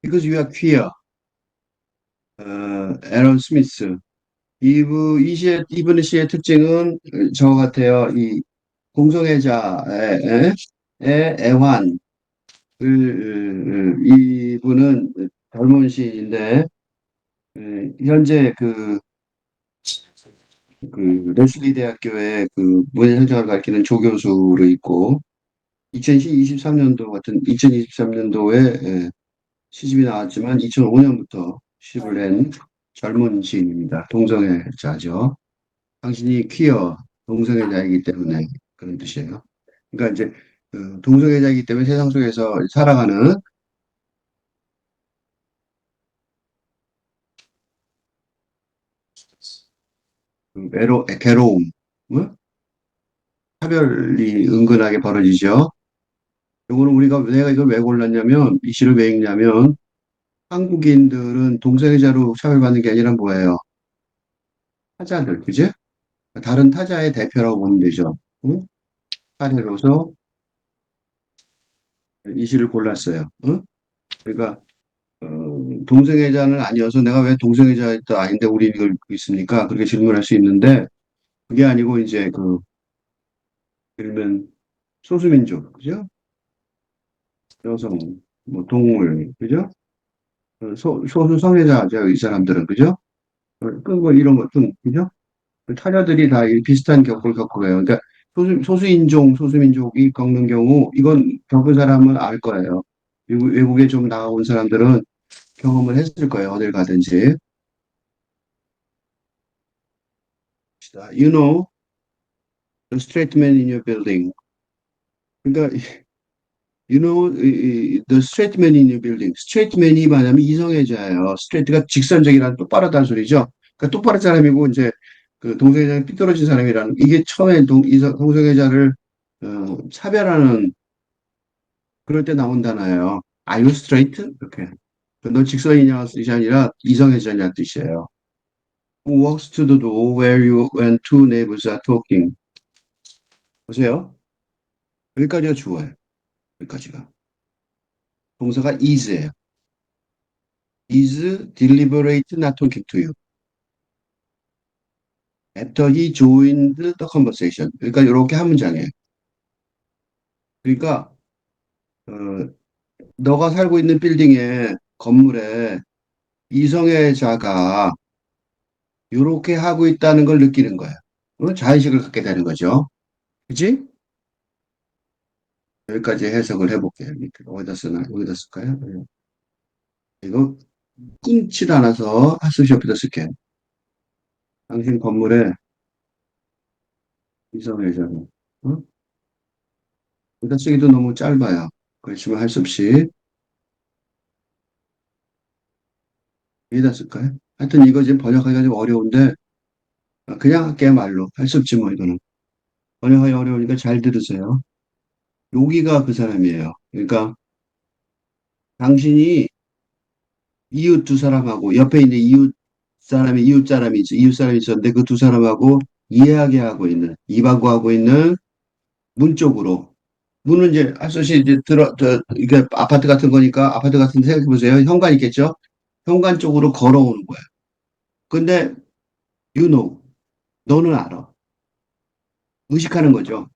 Because you are queer. 에런 스미스. 이분의 시의 특징은 저 같아요. 이 공성애자의 애환. 이분은 젊은 시인인데, 현재 레슬리 대학교의 문예창작을 가르치는 조교수로 있고, 2023년도에 시집이 나왔지만 2005년부터 시집을 낸 젊은 시인입니다. 동성애자죠. 당신이 퀴어, 동성애자이기 때문에 그런 뜻이에요. 그러니까 이제 동성애자이기 때문에 세상 속에서 살아가는 괴로움, 응? 차별이 은근하게 벌어지죠. 요거는 내가 이걸 왜 골랐냐면, 이 시를 왜 읽냐면, 한국인들은 동성애자로 차별받는 게 아니라 뭐예요? 타자들, 그지? 다른 타자의 대표라고 보면 되죠. 응? 사례로서 이 시를 골랐어요. 응? 그러니까 동성애자는 아니어서 내가 왜 동성애자도 아닌데 우리 이걸 읽고 있습니까? 그렇게 질문할 수 있는데 그게 아니고 이제 예를 들면 소수민족, 그죠? 여성, 뭐 동물, 그죠? 소수 성애자죠, 이 사람들은, 그죠? 뭐 이런 것좀 그죠? 타자들이 다 이 비슷한 겪을 겪고 그래요. 그러니까 소수민족이 겪는 경우 이건 겪은 사람은 알 거예요. 외국에 좀 나가온 사람들은 경험을 했을 거예요. 어딜 가든지. You know, the straight man in your building. 그러니까 you know, the straight man in your building. straight man이 말하면 이성애자예요. straight가 직선적이라는 똑바르다는 소리죠. 그러니까 똑바른 사람이고 이제 동성애자는 삐뚤어진 사람이라는 이게 처음에 동성애자를 차별하는 그럴 때 나온 단어예요. Are you straight? 이렇게. 너 직선이냐 뜻이 아니라 이성애자냐 뜻이에요. Who walks to the door where you when two neighbors are talking. 보세요. 여기까지가 주어예요. 여기까지가. 동사가 is예요. is deliberate not talking to you. After he joined the conversation. 그러니까 이렇게 한 문장이에요. 그러니까 어, 너가 살고 있는 빌딩의 건물에 이성애자가 이렇게 하고 있다는 걸 느끼는 거예요. 자의식을 갖게 되는 거죠. 그지? 여기까지 해석을 해볼게요. 어디다 쓰나? 여기다 쓸까요? 이거 끊지도 않아서 하수시 옆에다 쓸게요. 당신 건물에 이성애자가 어? 여기다 쓰기도 너무 짧아요. 그렇지만 할 수 없이 여기다 쓸까요? 하여튼 이거 지금 번역하기가 좀 어려운데 그냥 할게요 말로. 할 수 없지 뭐 이거는. 번역하기 어려우니까 잘 들으세요. 여기가 그 사람이에요. 그러니까 당신이 이웃 두 사람하고 옆에 있는 이웃 사람이 있었는데 그 두 사람하고 이야기하고 있는 이방구하고 있는 문 쪽으로 문은 이제 아저씨 이제 이게 아파트 같은 거니까 아파트 같은 데 생각해 보세요. 현관 있겠죠? 현관 쪽으로 걸어오는 거야. 근데 you know 너는 알아. 의식하는 거죠.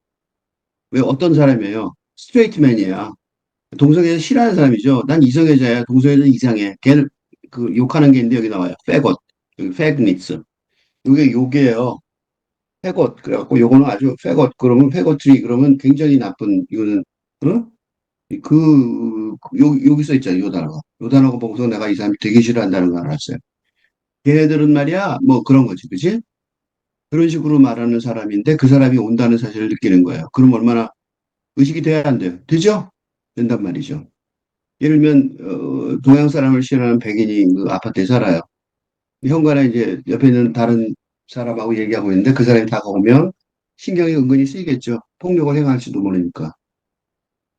왜 어떤 사람이에요? 스트레이트맨이야. 동성애자 싫어하는 사람이죠. 난 이성애자야. 동성애자 이상해. 걔는 욕하는 게 있는데 여기 나와요. 패got, 여기 패그니츠. 이게 욕이에요. 패got. 그래갖고 요거는 아주 패got. 그러면 패거트리 그러면 굉장히 나쁜 이거는 어? 여기 써 있잖아요. 요 단어가. 요 단어가 보고서 내가 이 사람이 되게 싫어한다는 걸 알았어요. 걔네들은 말이야 뭐 그런 거지, 그지? 그런 식으로 말하는 사람인데 그 사람이 온다는 사실을 느끼는 거예요. 그럼 얼마나 의식이 돼야 안 돼요? 되죠? 된단 말이죠. 예를 들면 동양 사람을 싫어하는 백인이 그 아파트에 살아요. 현관에 이제 옆에 있는 다른 사람하고 얘기하고 있는데 그 사람이 다가오면 신경이 은근히 쓰이겠죠. 폭력을 행할지도 모르니까.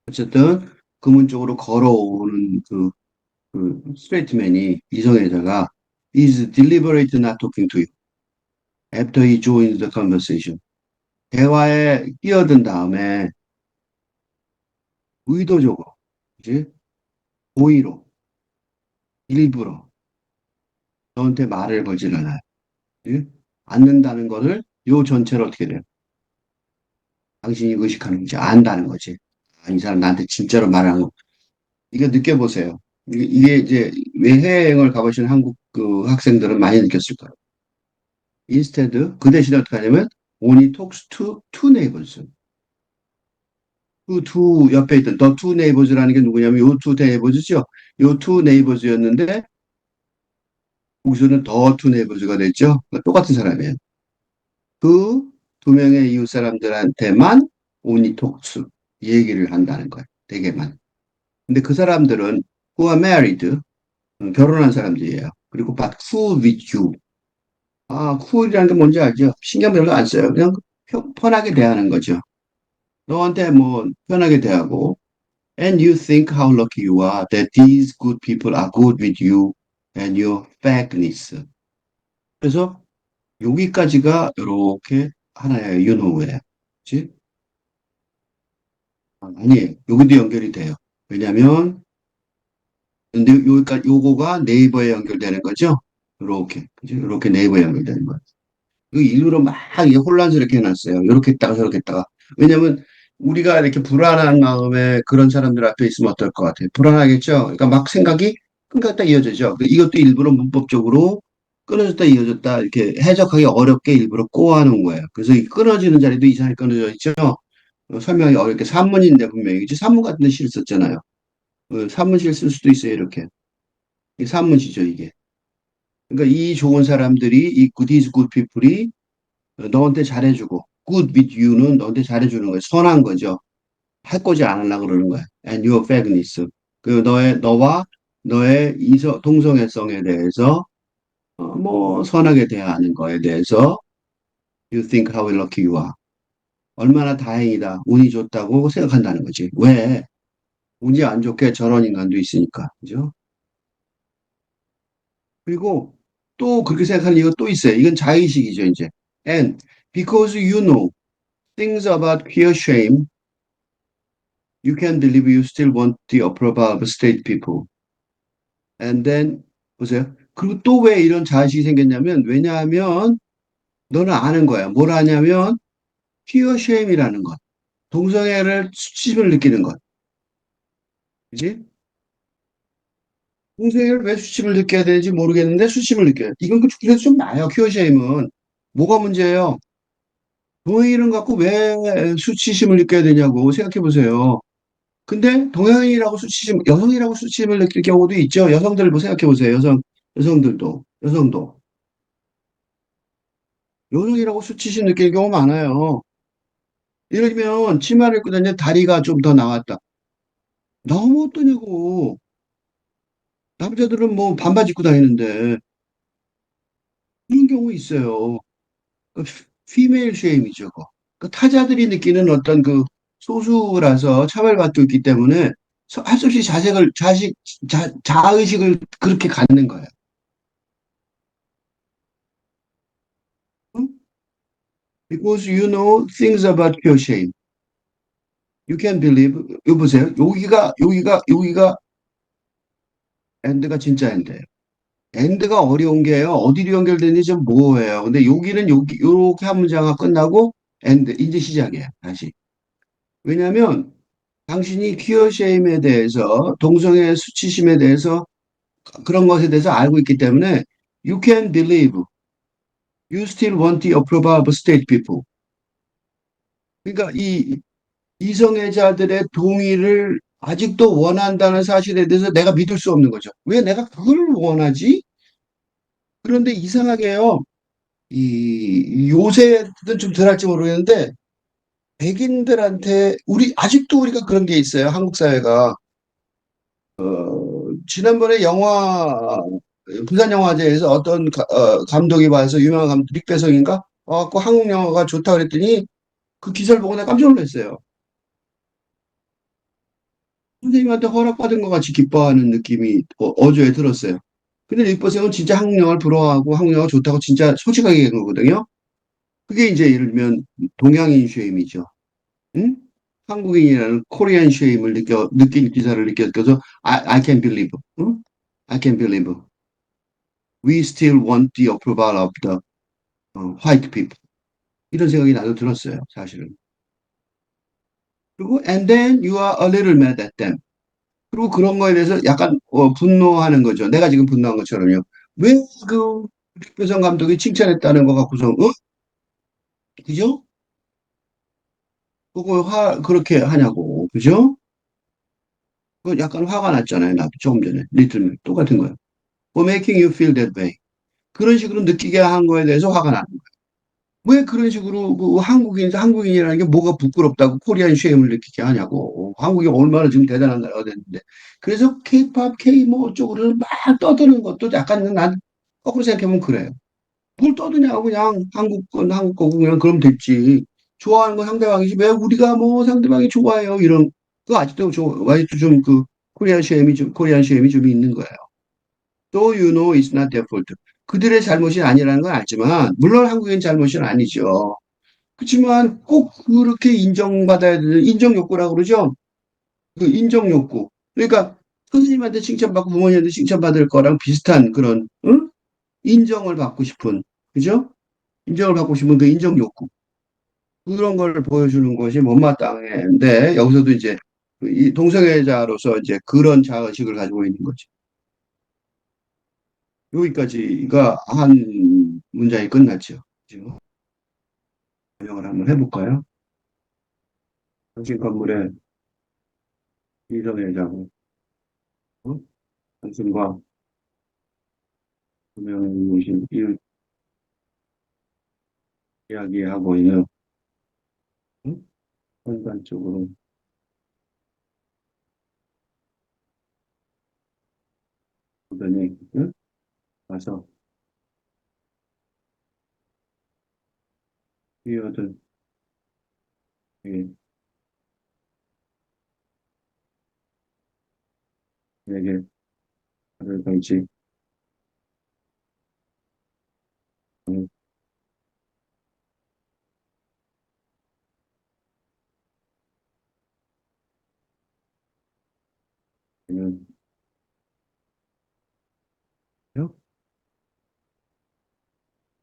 어쨌든 그 문 쪽으로 걸어오는 스트레이트맨이 이성애자가 is deliberate not talking to you after he joins the conversation. 대화에 끼어든 다음에 의도적으로, 그지? 고의로, 일부러 너한테 말을 걸질 않아요. 예? 않는다는 거를 요 전체를 어떻게 돼요? 당신이 의식하는 거지. 안다는 거지. 아, 이 사람 나한테 진짜로 말하는 거. 이거 느껴보세요. 이게 이제 왜 해외여행을 가보신 한국 그 학생들은 많이 느꼈을 거예요. Instead, 그 대신에 어떻게 하냐면 only talks to two neighbors. 그 두 옆에 있던 the two neighbors라는 게 누구냐면 요 two neighbors죠. 요 two neighbors였는데 거기서는 the two neighbors가 됐죠. 그러니까 똑같은 사람이에요. 그 두 명의 이웃 사람들한테만 only talks 얘기를 한다는 거예요. 대개만. 근데 그 사람들은 who are married, 결혼한 사람들이에요. 그리고 but who with you. 아, who이라는 게 뭔지 알죠? 신경 별로 안 써요. 그냥 편하게 대하는 거죠. 너한테 뭐 편하게 대하고 and you think how lucky you are that these good people are good with you and your fairness. 그래서 여기까지가 이렇게 하나의 윤호예요. 그치? 아니에요. 여기도 연결이 돼요. 왜냐면 근데 여기까지 요거가 네이버에 연결되는 거죠. 이렇게 그죠? 이렇게 네이버에 연결되는 거예요. 그 일부러 막 이게 혼란스럽게 해놨어요. 이렇게 했다가 저렇게 했다가. 왜냐면 우리가 이렇게 불안한 마음에 그런 사람들 앞에 있으면 어떨 것 같아요? 불안하겠죠? 그러니까 막 생각이 끊겼다 이어지죠. 이것도 일부러 문법적으로 끊어졌다 이어졌다 이렇게 해석하기 어렵게 일부러 꼬아놓은 거예요. 그래서 이 끊어지는 자리도 이상하게 끊어져 있죠. 설명이 어렵게 산문인데 분명히 그치? 산문 같은 데 실 썼잖아요. 산문실 쓸 수도 있어요. 이렇게. 이 산문시죠 이게. 그러니까 이 좋은 사람들이 이 good is good people이 너한테 잘해주고 good with you는 너한테 잘해주는 거예요. 선한 거죠. 해코지 안 하려고 그러는 거야. And your fairness. 그 너와 너의 동성애성에 대해서 뭐 선하게 대하는 거에 대해서 you think how lucky you are. 얼마나 다행이다. 운이 좋다고 생각한다는 거지. 왜? 운이 안 좋게 저런 인간도 있으니까. 그죠? 그리고 또 그렇게 생각하는 이유가 또 있어요. 이건 자의식이죠, 이제. And because you know things about queer shame, you can believe you still want the approval of state people. And then, 보세요. 그리고 또 왜 이런 자식이 생겼냐면, 왜냐하면 너는 아는 거야. 뭘 아냐면, fear shame이라는 것. 동성애를 수치심을 느끼는 것. 그지? 동성애를 왜 수치심을 느껴야 되는지 모르겠는데 수치심을 느껴요. 이건 그래서 좀 나아요. fear shame은. 뭐가 문제예요? 동성애 갖고 왜 수치심을 느껴야 되냐고 생각해 보세요. 근데 동양인이라고 수치심, 여성이라고 수치심을 느낄 경우도 있죠. 여성들 뭐 생각해 보세요. 여성도. 여성이라고 수치심 느낄 경우 많아요. 예를 들면, 치마를 입고 다니는데 다리가 좀 더 나왔다. 너무 어떠냐고. 남자들은 뭐 반바지 입고 다니는데, 그런 경우 있어요. 그 피메일 쉐임이죠. 그거. 그 타자들이 느끼는 어떤 그 소수라서 차별받고 있기 때문에 할 수 없이 자의식을 그렇게 갖는 거예요. 응? Because you know things about your shame. You can believe. 이거 보세요. 여기가 엔드가 진짜 엔드예요. 엔드가 어려운 게요. 어디로 연결되는지 좀 모호해요. 근데 여기는 요렇게 한 문장이 끝나고 엔드, 이제 시작이에요. 다시. 왜냐하면 당신이 퀴어 쉐임에 대해서, 동성애 수치심에 대해서, 그런 것에 대해서 알고 있기 때문에 you can believe. You still want the approval of state people. 그러니까 이 이성애자들의 동의를 아직도 원한다는 사실에 대해서 내가 믿을 수 없는 거죠. 왜 내가 그걸 원하지? 그런데 이상하게요. 이 요새는 좀 덜할지 모르겠는데 백인들한테 아직도 우리가 그런 게 있어요. 한국 사회가 지난번에 부산 영화제에서 어떤 감독이 와서 유명한 감독 릭배성인가 와갖고 한국 영화가 좋다 그랬더니 그 기사를 보고 내가 깜짝 놀랐어요. 선생님한테 허락받은 것 같이 기뻐하는 느낌이 어조에 들었어요. 근데 릭버스는 진짜 한국 영화를 부러워하고 한국 영화가 좋다고 진짜 솔직하게 얘기한 거거든요. 그게 이제 예를 들면 동양인 쉐임이죠. 응? 한국인이라는 코리안 쉐임을 느낀 기사를 느껴서 I can believe. 응? I can believe we still want the approval of the white people. 이런 생각이 나도 들었어요, 사실은. 그리고 and then you are a little mad at them. 그리고 그런 거에 대해서 약간 분노하는 거죠. 내가 지금 분노한 것처럼요. 왜 그 백배성 감독이 칭찬했다는 거 갖고서 그죠? 그거 그렇게 하냐고, 그죠? 그 약간 화가 났잖아요. 나도 조금 전에 리틀 똑같은 거예요. For making you feel that way. 그런 식으로 느끼게 한 거에 대해서 화가 나는 거예요. 왜 그런 식으로 그 한국인이라는 게 뭐가 부끄럽다고 코리안 쉐임을 느끼게 하냐고. 한국이 얼마나 지금 대단한 나라가 됐는데. 그래서 케이팝, K 뭐 쪽으로 막 떠드는 것도 약간 난 거꾸로 생각해보면 그래요. 뭘 떠드냐고 그냥 한국 건 한국 거고 그냥 그럼 됐지. 좋아하는 건 상대방이지. 왜 우리가 뭐 상대방이 좋아해요. 이런, 그 아직도 좀 그 코리안 쉐임이 좀 있는 거예요. 또 you know it's not their fault. 그들의 잘못이 아니라는 건 알지만, 물론 한국인 잘못은 아니죠. 그렇지만 꼭 그렇게 인정받아야 되는 인정 욕구라고 그러죠. 그 인정 욕구. 그러니까 선생님한테 칭찬받고 부모님한테 칭찬받을 거랑 비슷한 그런 응? 인정을 받고 싶은 그죠? 인정을 받고 싶은 그 인정 욕구. 그런 걸 보여주는 것이 못마땅한데 여기서도 이제 이 동성애자로서 이제 그런 자의식을 가지고 있는 거지. 여기까지가 한 문장이 끝났죠. 지금 번역을 한번 해볼까요? 당신 건물에 이성애자고 어? 당신과 분명히 이웃 이야기하고 있는 응? 순간적으로 보더니 응? 와서 뛰어든 내게 말을 걸지 응? 그는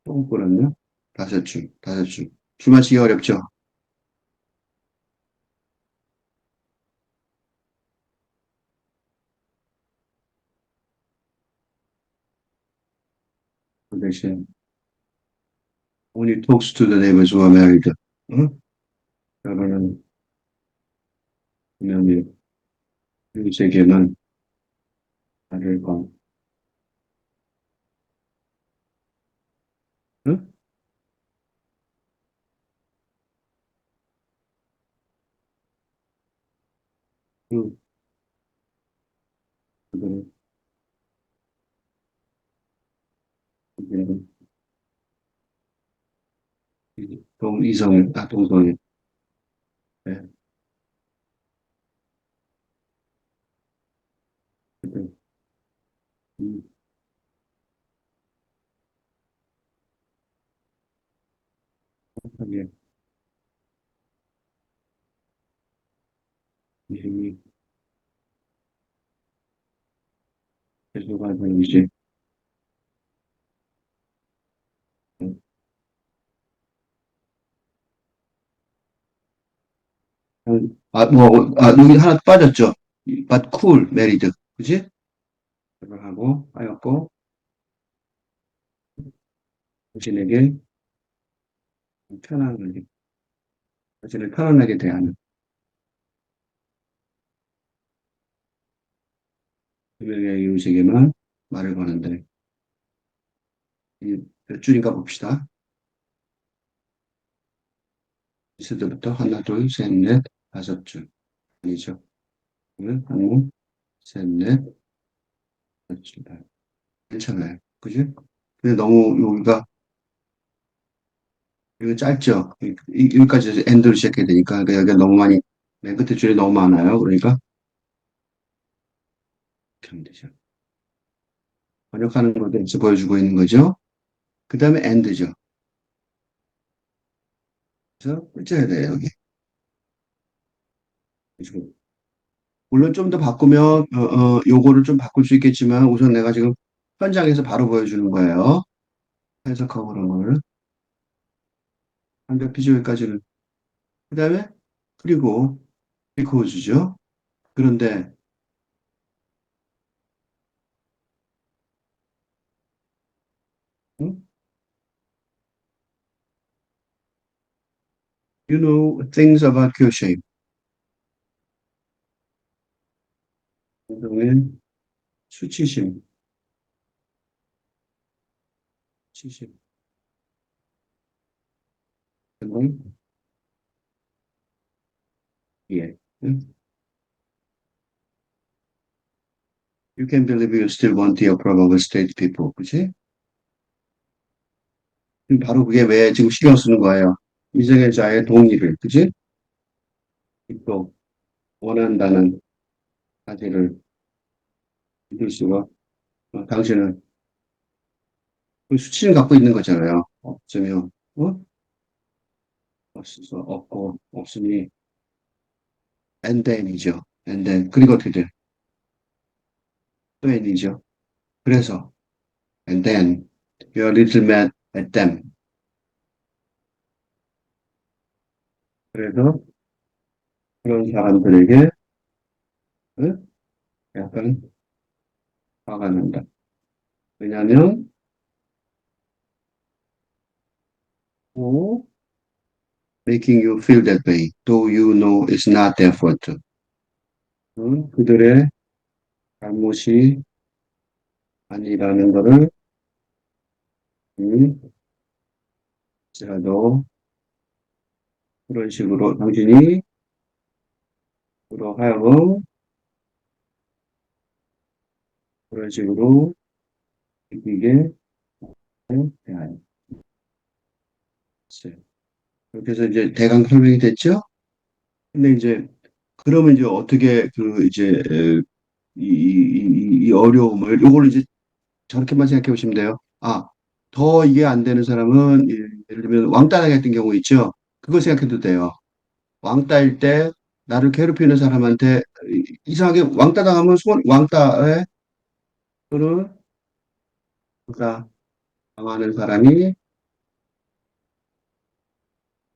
조금 끌었냐? 다섯 줄. 줄 맞히기 어렵죠? 그 대신 When he talks to the neighbors who are married, 응? 결혼은 분명히 이웃에게만 말을 건, 응? 그, 그들은 동성애, 네, 그들, 음, 하게 이름이 계속하는 이제, 여기 하나 빠졌죠? But cool, married. 그지? 결혼하고, 하였고, 당신에게 편안하게, 당신을 편안하게 대하는, 두 명의 이웃에게만 말을 거는데, 몇 줄인가 봅시다. 미스들부터 하나, 둘, 셋, 넷, 다섯 줄. 아니죠. 그러면 하나, 셋, 넷, 다섯 줄. 괜찮아요. 그지? 근데 너무 여기가, 이거 짧죠? 여기까지 해서 엔드로 시작해야 되니까, 그러니까 여기가 너무 많이, 맨 끝에 줄이 너무 많아요. 그러니까, 이렇게 하면 되죠. 번역하는 것에 대해서 보여주고 있는 거죠. 그 다음에 엔드죠. 그래서 꼴째야 돼요, 여기. 그리고 물론 좀 더 바꾸면, 요거를 좀 바꿀 수 있겠지만, 우선 내가 지금 현장에서 바로 보여주는 거예요. 해석하고 그런 거를. 완벽 비주얼까지는. 그 다음에, 그리고, because죠. 그런데, 음? You know things about 교쉐임. 운동의 수치심, 수치심. 운동, 예. 응? You can believe you still want the approval of state people. 그치? 바로 그게 왜 지금 신경 쓰는 거예요. 이성의 자의 동의를, 그치? 또, 원한다는 사실을 믿을 수가, 당신은 그 수치를 갖고 있는 거잖아요. 없으면, 없어서 없고, 없으니, and then이죠. and then. 그리고 어떻게 돼? 또 and이죠. 그래서, and then, you're a little mad at them. 그래서, 그런 사람들에게, 응? 약간 화가 난다. 왜냐하면, 어, making you feel that way, though you know it's not their fault. 그들의 잘못이 아니라는 것을 음, 라도 그런 식으로 당신이 그로 하여금 그런 식으로 느끼게 대하였어요. 그렇게 해서 이제 대강 설명이 됐죠? 근데 이제 그러면 이제 어떻게 그 이제 이 어려움을 요걸 이제 저렇게만 생각해 보시면 돼요. 아, 더 이게 안 되는 사람은 예를 들면 왕따 당했던 경우 있죠. 그거 생각해도 돼요. 왕따일 때 나를 괴롭히는 사람한테 이상하게 왕따 당하면 왕따에 또는 왕따 당하는 사람이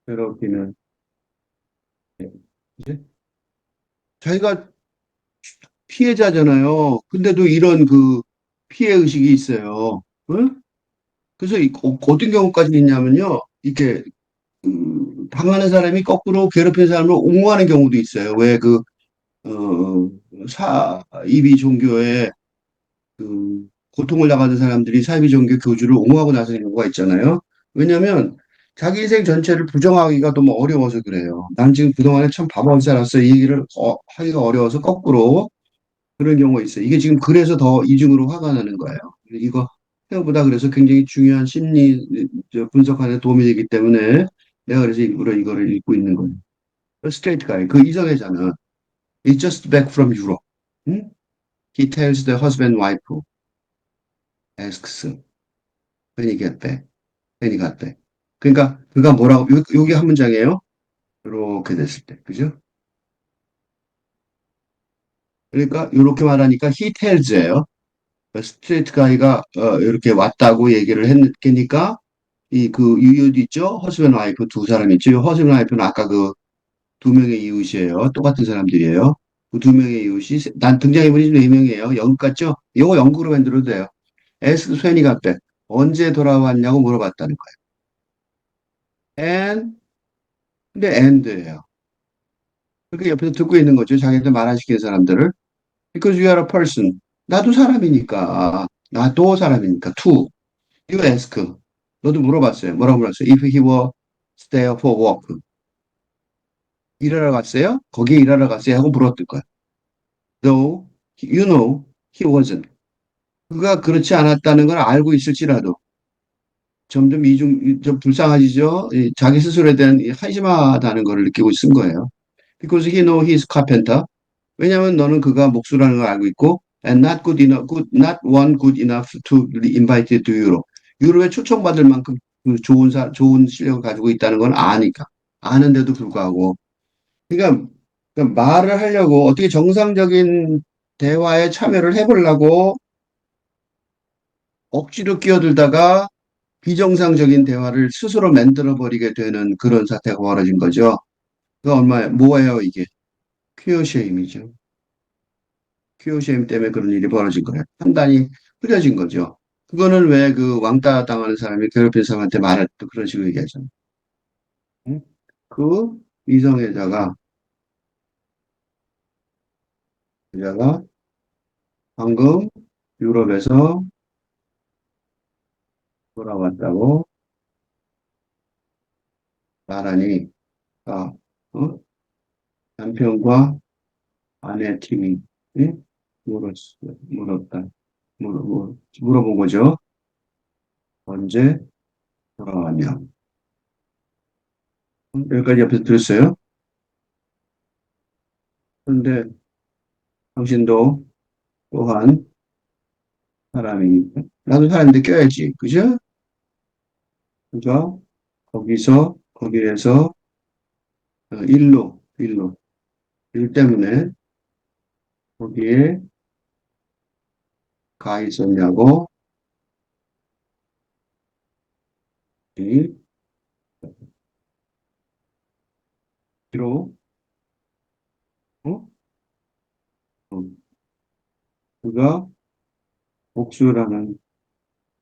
괴롭히는 이제 자기가 피해자잖아요. 근데도 이런 그 피해 의식이 있어요. 응? 그래서 어떤 경우까지 있냐면요. 이렇게 당하는 사람이 거꾸로 괴롭히는 사람을 옹호하는 경우도 있어요. 왜 사이비 종교에 고통을 당하는 사람들이 사이비 종교 교주를 옹호하고 나서는 경우가 있잖아요. 왜냐하면 자기 인생 전체를 부정하기가 너무 어려워서 그래요. 난 지금 그동안에 참 바보하게 살았어. 이 얘기를 하기가 어려워서 거꾸로 그런 경우가 있어요. 이게 지금 그래서 더 이중으로 화가 나는 거예요. 이거 생각보다 그래서 굉장히 중요한 심리 분석하는 데 도움이 되기 때문에 내가 그래서 일부러 이거를 읽고 있는 거예요. 스트레이트 가이, 그 이성애자는 He's just back from Europe. 응? He tells the husband wife, asks when he get back, when he got back. 그러니까 그가 뭐라고 요게 한 문장이에요. 이렇게 됐을 때, 그죠? 그러니까 이렇게 말하니까 he tells예요. 스트레이트 가이가 이렇게 왔다고 얘기를 했으니까 이 그 이웃 있죠? 허스밴 와이프 두 사람 있죠? 허스밴 와이프는 아까 그 두 명의 이웃이에요. 똑같은 사람들이에요. 그 두 명의 이웃이 난 등장인물이 네 명이에요. 영국 같죠? 이거 영국으로 만들어도 돼요. 에스 스웨니가 백 언제 돌아왔냐고 물어봤다는 거예요. 근데 and예요. 그렇게 옆에서 듣고 있는 거죠. 자기한테 말 안 시키는 사람들을. Because you are a person. 나도 사람이니까. 나도 사람이니까. To. You ask. 너도 물어봤어요. 뭐라고 물었어요? If he were there for work. 일하러 갔어요? 거기에 일하러 갔어요? 하고 물었을 거야. Though you know he wasn't. 그가 그렇지 않았다는 걸 알고 있을지라도 점점 좀 불쌍하지죠? 자기 스스로에 대한 이 한심하다는 걸 느끼고 쓴 거예요. Because he know he's carpenter. 왜냐하면 너는 그가 목수라는 걸 알고 있고 and not good enough, not one good enough to be invited to Europe. 유럽에 초청받을 만큼 그 좋은 실력을 가지고 있다는 건 아니까. 아는데도 불구하고. 그러니까 그러니까 말을 하려고 어떻게 정상적인 대화에 참여를 해보려고 억지로 끼어들다가 비정상적인 대화를 스스로 만들어 버리게 되는 그런 사태가 벌어진 거죠. 그 얼마에 뭐예요 이게? 퀴어 쉐임이죠. 퀴어 쉐임 때문에 그런 일이 벌어진 거예요. 판단이 흐려진 거죠. 그거는 왜 그 왕따 당하는 사람이 괴롭힌 사람한테 말할 때 그런 식으로 얘기하잖아요. 응? 그 이성애자가 여자가 방금 유럽에서 돌아왔다고 말하니, 아, 어? 남편과 아내 팀이 응? 물었다. 물어본 거죠. 언제 돌아왔냐? 여기까지 옆에서 들었어요. 그런데 당신도 또한 사람이니까 나도 사람인데 껴야지. 그죠? 그죠? 거기에서 일 때문에 거기에 가 있었냐고, 이, 뒤로, 어? 어, 그가 복수라는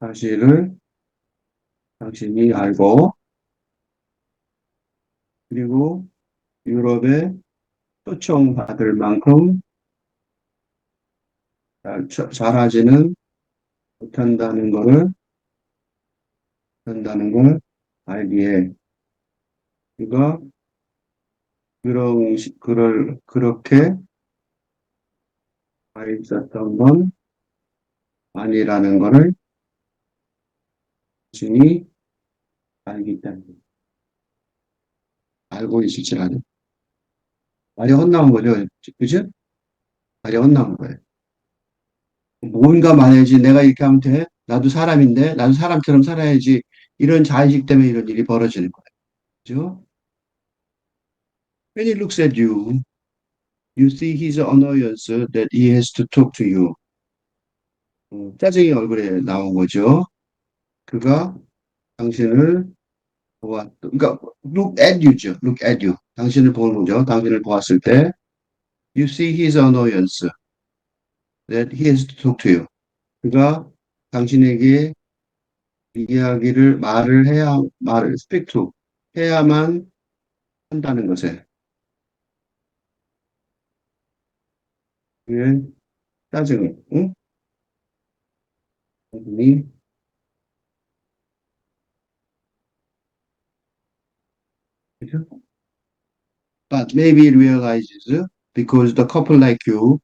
사실을 당신이 알고, 그리고 유럽에 초청받을 만큼 잘하지는 못한다는 것을, 한다는 걸 알기에, 그가 그렇게 가 있었던 건 아니라는 것을 당신이 알기 때문에, 알고 있을지라도. 말이 헛나온 거죠. 그죠? 말이 헛나온 거예요. 뭔가 말해야지. 내가 이렇게 하면 돼? 나도 사람인데, 나도 사람처럼 살아야지. 이런 자의식 때문에 이런 일이 벌어지는 거예요. 그죠? When he looks at you, you see his annoyance that he has to talk to you. 짜증이 얼굴에 나온 거죠. 그가 당신을 그러니까 look at you죠. look at you. 당신을 보는 거죠. 당신을 보았을 때 you see his annoyance that he has to talk to you. 그가 당신에게 말을 speak to 해야만 한다는 것에 그의 짜증을, 응? 당신이, 그죠? But maybe it realizes because the couple like you,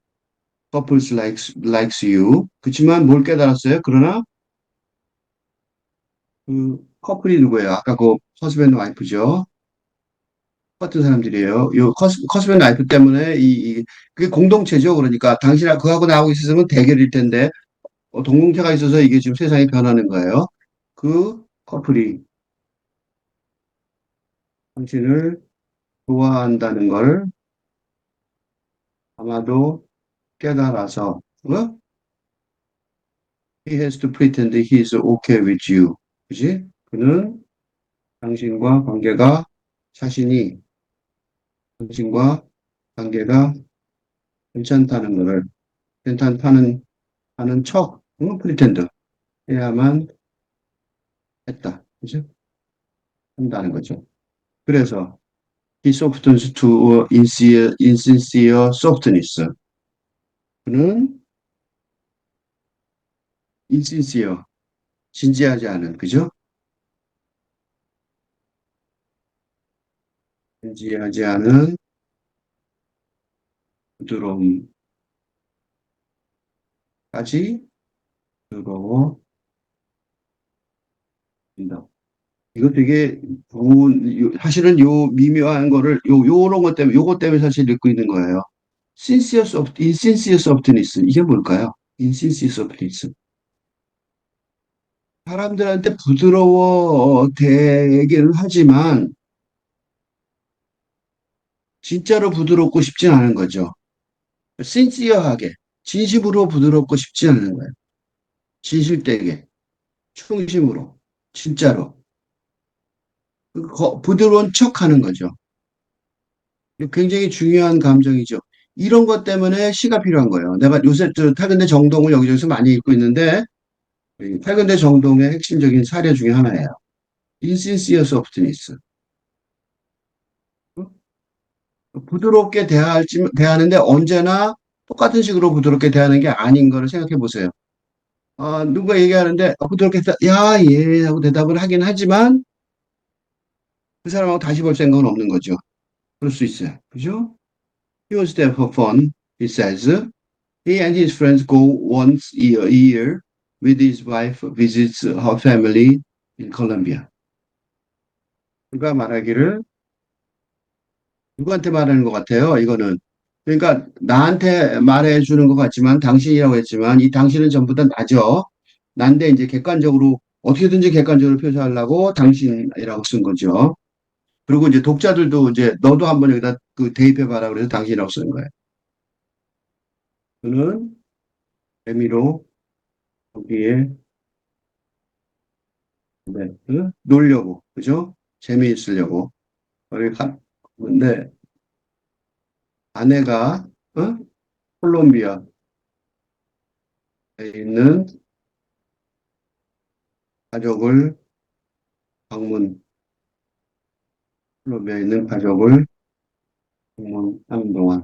likes you. 그렇지만 뭘 깨달았어요? 그러나 그 커플이 누구예요? 아까 그 허스밴드 와이프죠. 같은 사람들이에요. 요 커스밴드 와이프 때문에 그게 공동체죠. 그러니까 당신하고 그하고 나하고 있었으면 대결일 텐데 동공체가 있어서 이게 지금 세상이 변하는 거예요. 그 커플이 당신을 좋아한다는 걸 아마도 깨달아서 he has to pretend he is okay with you. 그지? 그는 당신과 관계가 자신이 당신과 관계가 괜찮다는 것을 괜찮다는 하는 척, pretend 해야만 했다. 그죠? 한다는 거죠. 그래서 he softens to insincere softness. 그는 insincere, 진지하지 않은, 그죠? 진지하지 않은 부드러움까지 부러워진다. 이거 되게 사실은 요 미묘한 거를 요런 것 때문에 요것 때문에 사실 읽고 있는 거예요. insincere softness 이게 뭘까요? insincere softness 사람들한테 부드러워 대기는 하지만 진짜로 부드럽고 싶진 않은 거죠. 신시어하게, 진심으로 부드럽고 싶지 않은 거예요. 진실되게, 충심으로, 진짜로. 부드러운 척 하는 거죠. 굉장히 중요한 감정이죠. 이런 것 때문에 시가 필요한 거예요. 내가 요새 저 탈근대 정동을 여기저기서 많이 읽고 있는데, 이 탈근대 정동의 핵심적인 사례 중에 하나예요. 인신시어 소프트니스. 부드럽게 대하는데 언제나 똑같은 식으로 부드럽게 대하는 게 아닌 거를 생각해 보세요. 누가 얘기하는데 부드럽게 야, 예 하고 대답을 하긴 하지만 그 사람하고 다시 볼 생각은 없는 거죠. 그럴 수 있어요. 그죠? He was there for fun, he says. He and his friends go once a year with his wife visits her family in Colombia. 그가 말하기를 누구한테 말하는 것 같아요? 이거는. 그러니까 나한테 말해 주는 것 같지만 당신이라고 했지만 이 당신은 전부 다 나죠. 난데 이제 객관적으로 어떻게든지 객관적으로 표시하려고 당신이라고 쓴 거죠. 그리고 이제 독자들도 이제 너도 한번 여기다 그 대입해 봐라 그래서 당신이라고 쓰는 거예요. 그는 재미로 거기에 네, 놀려고 그죠? 재미있으려고 거기 갔는데 아내가 콜롬비아에 있는 가족을 방문 콜롬비아에 있는 가족을 방문하는 동안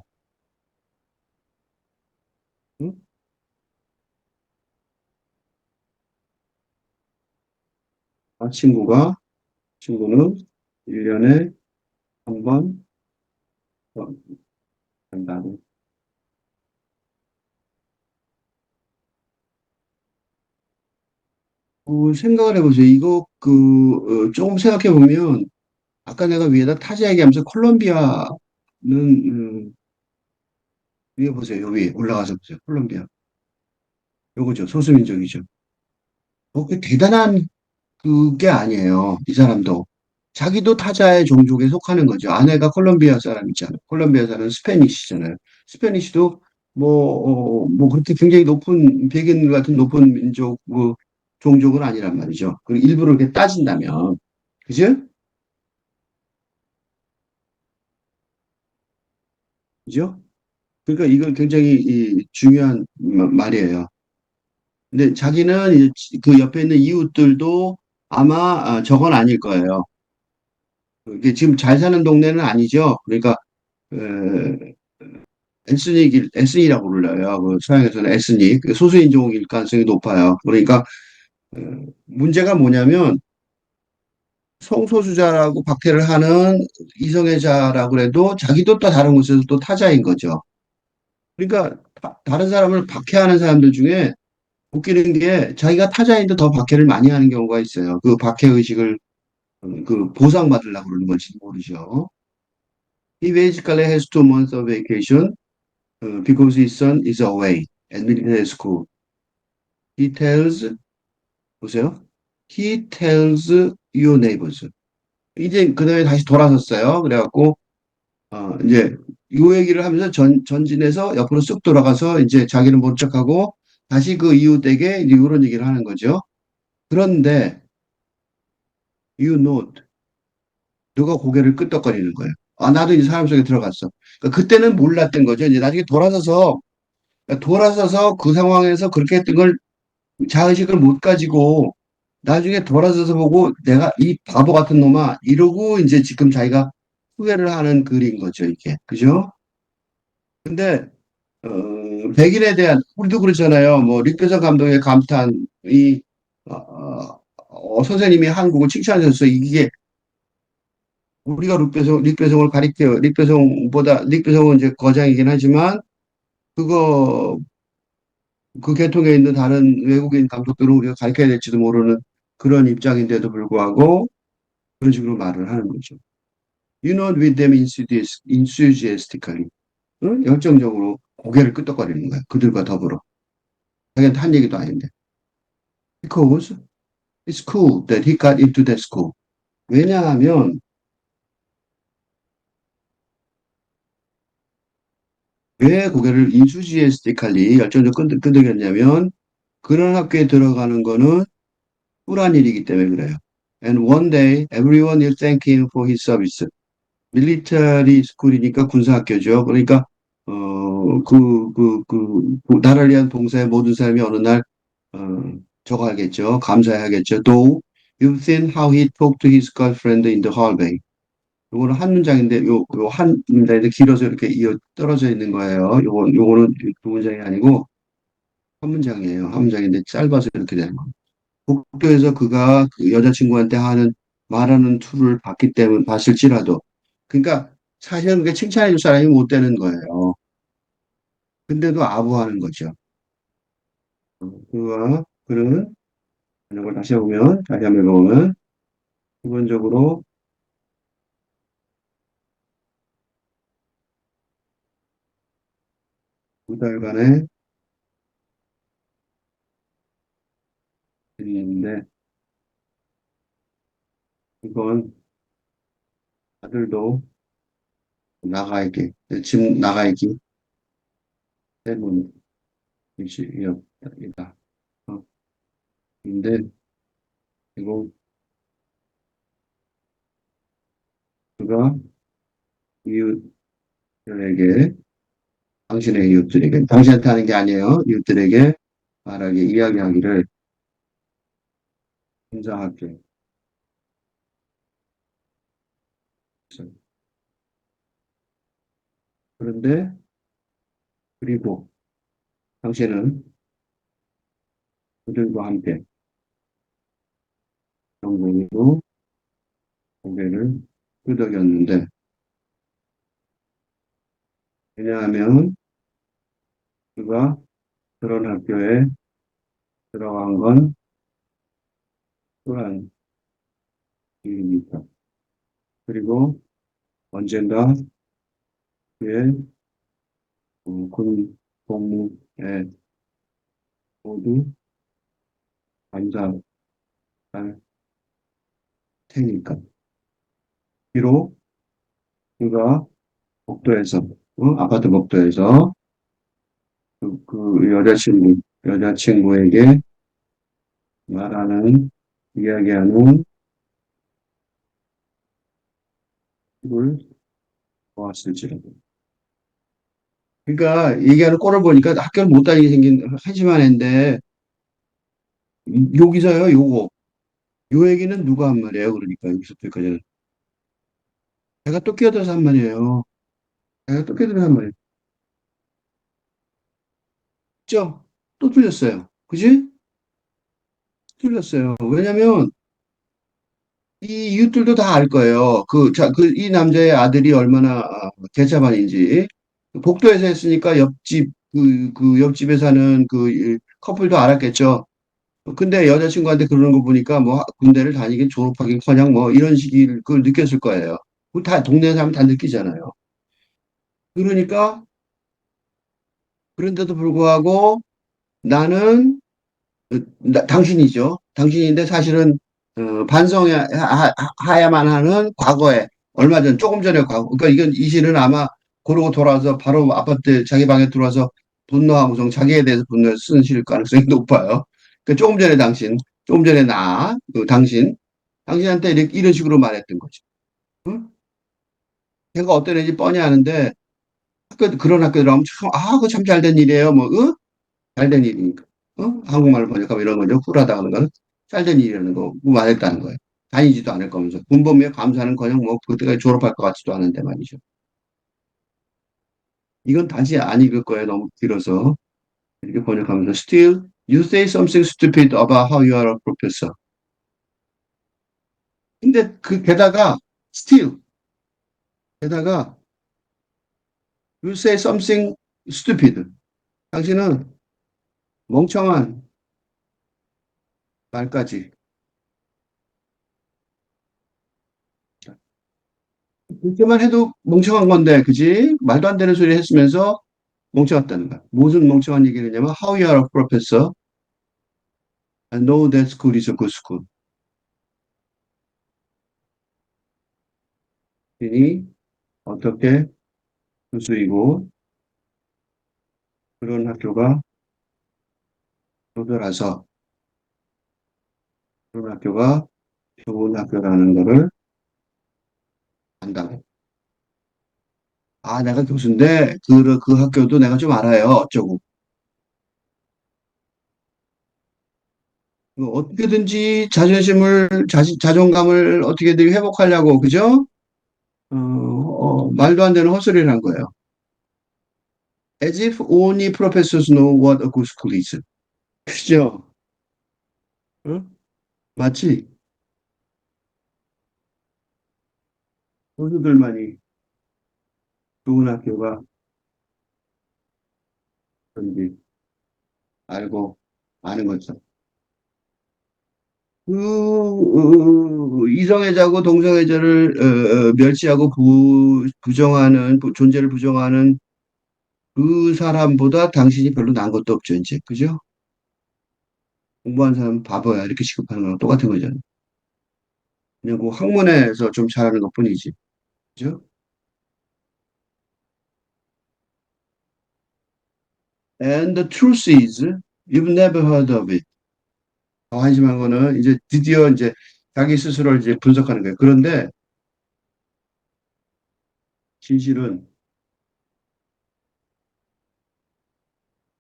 응? 친구는 1년에 한 번 간다는 생각을 해보세요. 이거 조금 생각해 보면 아까 내가 위에다 타자 얘기하면서 콜롬비아는 위에 보세요. 여기 올라가서 보세요. 콜롬비아. 요거죠. 소수민족이죠. 그 대단한 그게 아니에요. 이 사람도. 자기도 타자의 종족에 속하는 거죠. 아내가 콜롬비아 사람 있잖아요. 콜롬비아 사람은 스페니쉬잖아요. 스페니쉬도 뭐 그렇게 굉장히 높은, 백인 같은 높은 민족, 종족은 아니란 말이죠. 그리고 일부러 이렇게 따진다면. 그죠? 그죠? 그러니까 이건 굉장히 중요한 말이에요. 근데 자기는 이제 그 옆에 있는 이웃들도 아마 저건 아닐 거예요. 이게 지금 잘 사는 동네는 아니죠. 그러니까 어, 에스닉이라고 불러요. 그 서양에서는 에스닉, 그 소수인종일 가능성이 높아요. 그러니까 어, 문제가 뭐냐면 성소수자라고 박해를 하는 이성애자라고 해도 자기도 또 다른 곳에서 또 타자인 거죠. 그러니까 다른 사람을 박해하는 사람들 중에 웃기는 게 자기가 타자인데 더 박해를 많이 하는 경우가 있어요. 그 박해 의식을 그 보상받으려고 그러는 건지 모르죠. He basically has 2 months of vacation because his son is away at military school. He tells, 보세요. He tells your neighbors. 이제 그 다음에 다시 돌아섰어요. 그래갖고, 이제 요 얘기를 하면서 전진해서 옆으로 쑥 돌아가서 이제 자기는 못 척하고 다시 그 이웃에게 이제 이런 얘기를 하는 거죠. 그런데, you know, 누가 고개를 끄덕거리는 거예요. 나도 이제 사람 속에 들어갔어. 그러니까 그때는 몰랐던 거죠. 이제 나중에 돌아서서 그 상황에서 그렇게 했던 걸 자의식을 못 가지고 나중에 돌아서서 보고 내가 이 바보 같은 놈아 이러고 이제 지금 자기가 후회를 하는 글인 거죠, 이게. 그죠? 근데 백인에 대한 우리도 그렇잖아요. 뭐 릭배성 감독의 감탄이 선생님이 한국을 칭찬하셨어요. 이게 우리가 릭배송을 가리켜 릭배송은 이제 거장이긴 하지만 그거 그 계통에 있는 다른 외국인 감독들은 우리가 가르쳐야 될지도 모르는 그런 입장인데도 불구하고 그런 식으로 말을 하는 거죠. You nod with them enthusiastically. 응? 열정적으로 고개를 끄덕거리는 거야. 그들과 더불어. 자기한테 한 얘기도 아닌데. Because it's cool that he got into that school. 왜냐하면 왜 고개를 인수지에스틱할리 열정적 끄덕였냐면 그런 학교에 들어가는 거는 꿀한 일이기 때문에 그래요. And one day everyone will thank him for his service. 밀리터리 스쿨이니까 군사학교죠. 그러니까 나라를 위한 봉사의 모든 사람이 어느 날 저거 하겠죠. 감사해야겠죠. Though you've seen how he talked to his girlfriend in the hallway. 요거는 한 문장인데 요 한 문장인데 길어서 이렇게 이어 떨어져 있는 거예요. 요거는 두 문장이 아니고 한 문장이에요. 한 문장인데 짧아서 이렇게 되는 거예요. 복도에서 그가 그 여자친구한테 말하는 툴을 봤을지라도 그러니까 사실은 그게 칭찬해 줄 사람이 못 되는 거예요. 근데도 아부하는 거죠. 그는 이걸 다시 해보면 다시 한번 읽어보면 기본적으로 두 달간의 일인데 이건 아들도 나가있기 집 나가있기 때문이다. 어, 근데 그리고 그가 이웃들에게 당신의 이웃들에게 당신한테 하는 게 아니에요. 이웃들에게 이야기하기를 인정할게. 그런데 그리고 당신은 그들과 함께 영공으로 고개를 끄덕였는데 왜냐하면 그가 그런 학교에 들어간 건 또한 일이니까. 그리고 언젠가 그의 군 복무에 모두 감사할 테니까. 비록 그가 복도에서, 아파트 복도에서 그 여자친구에게 말하는, 이야기하는 걸 보았을지라도. 그러니까 얘기하는 꼴을 보니까 학교를 못 다니게 생긴 한심한 애인데 여기서요, 요거. 요 얘기는 누가 한 말이에요? 그러니까 여기서부터까지는. 내가 또 끼어들어서 한 말이에요. 내가 또 끼어들어서 한 말이에요. 그죠? 또 틀렸어요. 그지? 틀렸어요. 왜냐면 이 이웃들도 다 알 거예요. 이 남자의 아들이 얼마나 개차반인지. 복도에서 했으니까 그 옆집에 사는 커플도 알았겠죠. 근데 여자친구한테 그러는 거 보니까 뭐 군대를 다니긴 졸업하긴커녕 뭐 이런 식의 그걸 느꼈을 거예요. 그거 다 동네 사람 다 느끼잖아요. 그러니까 그런데도 불구하고 나는 당신이죠. 당신인데 사실은 반성해야만 하는 과거에 얼마 전 조금 전에 과거. 그러니까 이건 이 시는 아마 그러고 돌아와서 바로 아파트 자기 방에 들어와서 분노하고서 자기에 대해서 분노를 쓴 시일 가능성이 높아요. 그 조금 전에 조금 전에 당신한테 이런 식으로 말했던 거죠. 응? 걔가 어떤 애인지 뻔히 아는데 그런 학교 들어가면 참, 그거 참 잘 된 일이에요. 뭐, 응? 잘된 일이니까. 한국말로 번역하면 이런 거죠. 쿨하다 하는 거는 잘된 일이라는 거 말했다는 거예요. 다니지도 않을 거면서. 군복무에 감사는 커녕 뭐 그때까지 졸업할 것 같지도 않은데 말이죠. 이건 다시 안 읽을 거예요. 너무 길어서. 이렇게 번역하면서 Still, you say something stupid about how you are a professor. 근데 still, 게다가 you say something stupid. 당신은 멍청한 말까지. 그렇게만 해도 멍청한 건데, 그지? 말도 안 되는 소리 했으면서 멍청했다는 거야. 무슨 멍청한 얘기를 했냐면 How you are a professor? I know that school is a good school. 이 어떻게 교수이고 그런 학교가 교교라서 그런 학교가 좋은 학교라는 거를 안다고. 아, 내가 교수인데 그 학교도 내가 좀 알아요. 어쩌고. 어떻게든지 자존감을 어떻게든 회복하려고, 그죠? 말도 안 되는 헛소리를 한 거예요. As if only professors know what a good school is. 그죠? 응? 마치 교수들만이 좋은 학교가 뭔지 알고 아는 것처럼. 이성애자고 동성애자를 멸시하고 부정하는 존재를 부정하는 그 사람보다 당신이 별로 나은 것도 없죠, 이제. 그죠? 공부한 사람 바보야. 이렇게 취급하는 거랑 똑같은 거잖아. 그냥 그 학문에서 좀 잘하는 것뿐이지. 그죠? And the truth is, you've never heard of it. 한심한 거는 이제 드디어 이제 자기 스스로를 이제 분석하는 거예요. 그런데 진실은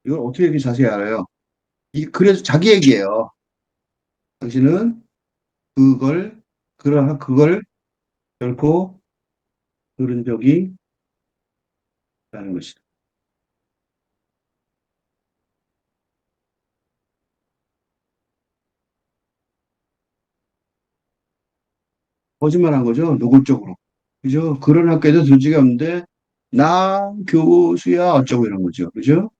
이걸 어떻게 이렇게 자세히 알아요? 그래서 자기 얘기예요. 당신은 그걸, 그걸 결코 들은 적이 있다는 것이다. 거짓말한 거죠. 노골적으로. 그죠? 그런 학교에도 들 적이 없는데, 나 교수야 어쩌고 이런 거죠. 그죠?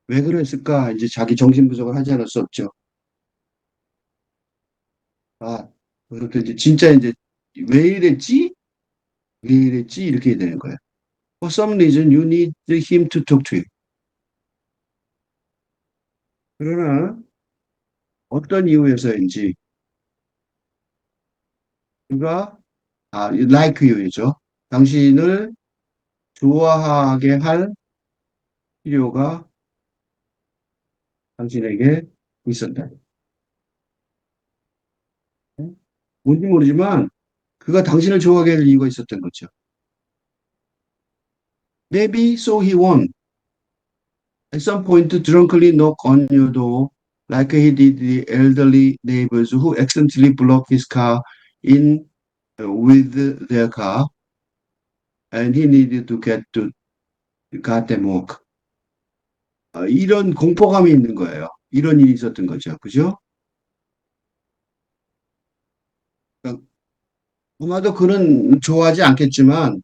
왜 그랬을까? 이제 자기 정신분석을 하지 않을 수 없죠. 아, 그렇게 이제 진짜 이제 왜 이랬지? 왜 이랬지? 이렇게 되는 거예요. For some reason you need him to talk to you. 그러나 어떤 이유에서인지 그가 like you이죠. 당신을 좋아하게 할 필요가 당신에게 있었다. 뭔지 모르지만 그가 당신을 좋아하게 할 이유가 있었던 거죠. Maybe so he won. At some point, drunkenly knock on your door, like he did the elderly neighbors who accidentally blocked his car in with their car, and he needed to get to goddamn work. 이런 공포감이 있는 거예요. 이런 일이 있었던 거죠. 그죠? 그러니까 아마도 그는 좋아하지 않겠지만,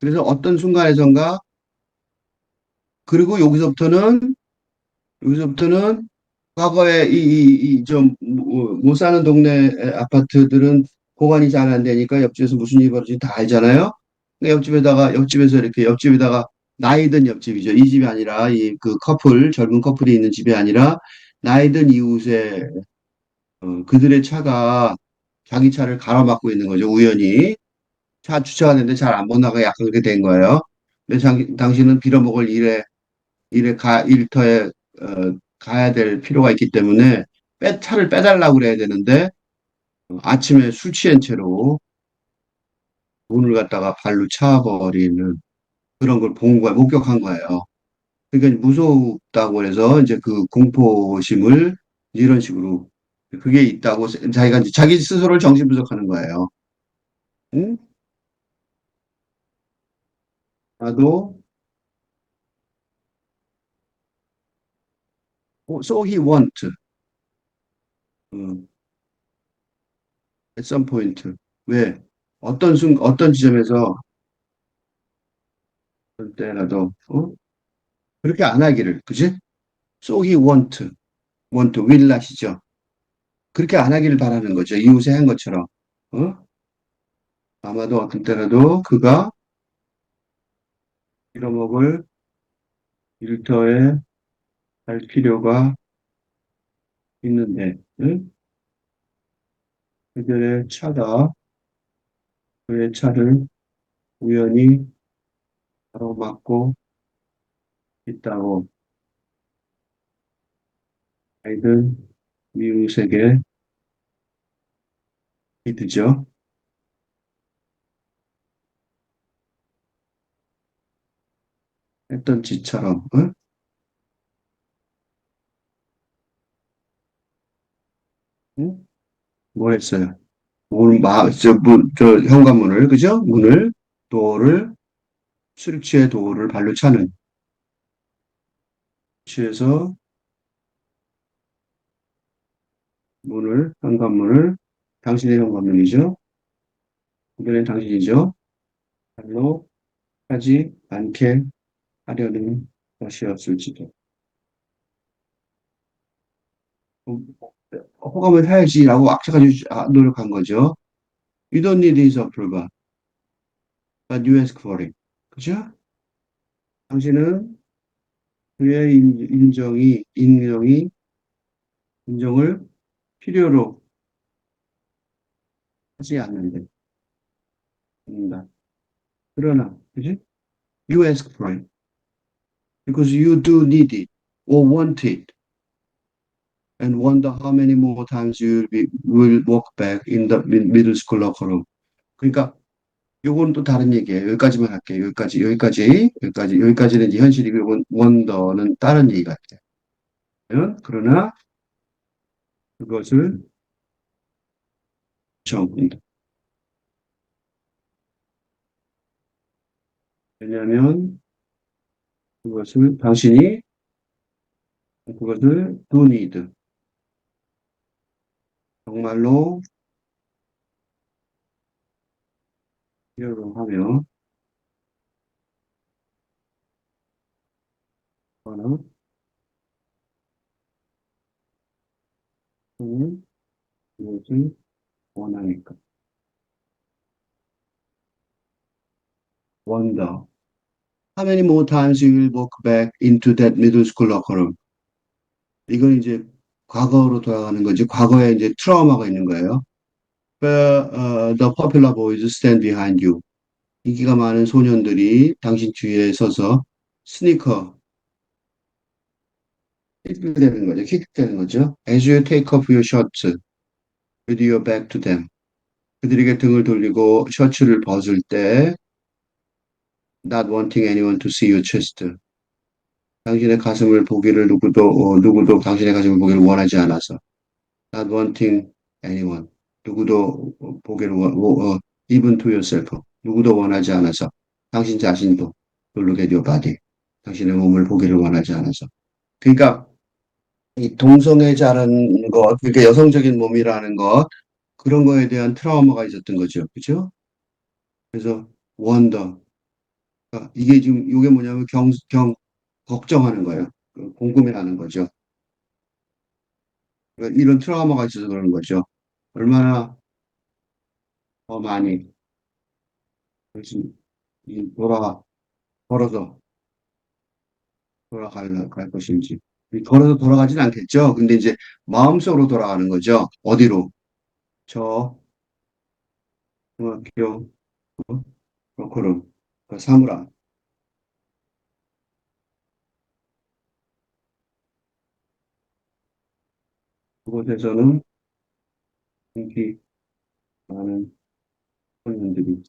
그래서 어떤 순간에선가, 그리고 여기서부터는 과거에 못 사는 동네 아파트들은 보관이 잘 안 되니까 옆집에서 무슨 일이 벌어진지 다 알잖아요. 근데 옆집에서 이렇게 옆집에다가 나이 든 옆집이죠. 이 집이 아니라 그 젊은 커플이 있는 집이 아니라 나이 든 이웃에 그들의 차가 자기 차를 가로막고 있는 거죠. 우연히 차 주차가 됐는데 잘 안 못 나가 약간 그렇게 된 거예요. 근데 당신은 빌어먹을 일터에 가야 될 필요가 있기 때문에 차를 빼달라고 그래야 되는데 아침에 술 취한 채로 문을 갖다가 발로 차버리는 그런 걸 본 거야, 목격한 거예요. 그러니까 무섭다고 해서 이제 그 공포심을 이런 식으로 그게 있다고 자기가 이제 자기 스스로를 정신분석하는 거예요. 응? 나도 so he want 어, at some point 왜 어떤 지점에서 어떤 때라도 그렇게 안 하기를 그지? So he will not이죠. 그렇게 안 하기를 바라는 거죠. 이웃에 한 것처럼. 어? 아마도 어떤 때라도 그가 빌어먹을 일터에 할 필요가 있는데, 응? 그들의 차가 그의 차를 우연히 가로막고 있다고 아이들 이웃에게 믿으죠. 했던 짓처럼, 응? 응? 뭐 했어요? 현관문을, 그죠? 문을, 도어를, 출입처의 도어를 발로 차는, 취해서 현관문을, 당신의 현관문이죠. 이번엔 당신이죠. 발로 하지 않게 하려는 것이었을지도. 호감을 사야지라고 악착같이 노력한 거죠. You don't need his approval, but you ask for it. 그죠? 당신은 그의 인정을 필요로 하지 않는다. 그러나, 그지? You ask for it because you do need it or want it and wonder how many more times will walk back in the middle school locker room. 그러니까 요건 또 다른 얘기예요. 여기까지만 할게요. 여기까지는 이제 현실이고, 요건 원더는 다른 얘기 같아요. 그러나 그것을 정합니다. 왜냐하면 당신이 그것을 do need, 정말로 필요로 하며, 그거는 그것을 원하니까. wonder. How many more times you will walk back into that middle school locker room? 이건 이제 과거로 돌아가는 거지. 과거에 이제 트라우마가 있는 거예요. Where the popular boys stand behind you. 인기가 많은 소년들이 당신 뒤에 서서 스니커, 킥되는 거죠. 킥되는 거죠. As you take off your shirts with your back to them. 그들에게 등을 돌리고 셔츠를 벗을 때 not wanting anyone to see your chest. 당신의 가슴을 보기를 누구도 당신의 가슴을 보기를 원하지 않아서. Not wanting anyone. 누구도 보기를 even to yourself. 누구도 원하지 않아서. 당신 자신도 look at your body. 당신의 몸을 보기를 원하지 않아서. 그러니까 이 동성애자라는 것, 그러니까 여성적인 몸이라는 것, 그런 거에 대한 트라우마가 있었던 거죠. 그죠? 그래서 wonder. 그러니까 이게 뭐냐면 걱정하는 거예요. 궁금해하는 거죠. 그러니까 이런 트라우마가 있어서 그러는 거죠. 얼마나 더 많이 당신이 걸어서 갈 것인지. 걸어서 돌아가진 않겠죠. 근데 이제 마음속으로 돌아가는 거죠. 어디로? 저 중학교 로컬룸, 사무라. 그곳에서는 인기 많은 소년들이,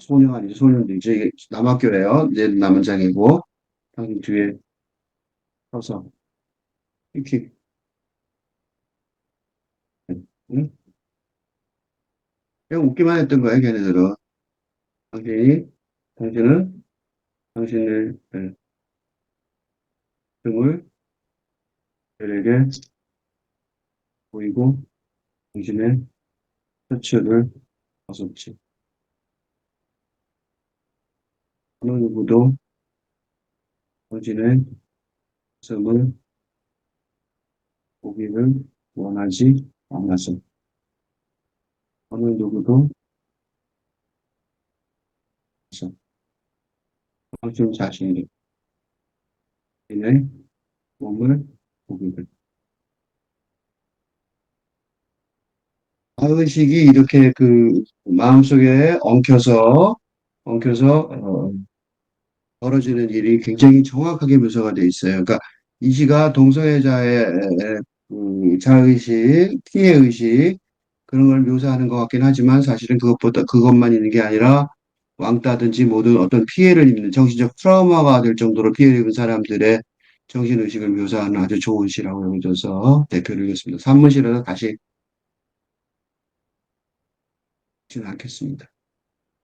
소녀 아니죠. 소년들이죠. 이게 남학교래요. 이제 남은장이고, 당신 뒤에 서서, 이렇게, 응? 그냥 웃기만 했던 거예요, 걔네들은. 당신이, 당신은 당신의 등을 그에게 보이고, 당신의 셔츠를 벗었지. 어느 누구도 당신의 모습을 보기를 원하지 않아서, 어느 누구도 당신 자신의 몸을 보기를. 의식이 이렇게 그 마음속에 엉켜서 엉켜서 벌어지는 일이 굉장히 정확하게 묘사가 돼 있어요. 그러니까 이 시가 동성애자의 자의식, 피해의식 그런 걸 묘사하는 것 같긴 하지만 사실은 그것보다 그것만 있는 게 아니라 왕따든지 모든 어떤 피해를 입는 정신적 트라우마가 될 정도로 피해를 입은 사람들의 정신의식을 묘사하는 아주 좋은 시라고 여겨져서 대표를 이겼습니다. 산문시라서 다시 지는 않겠습니다.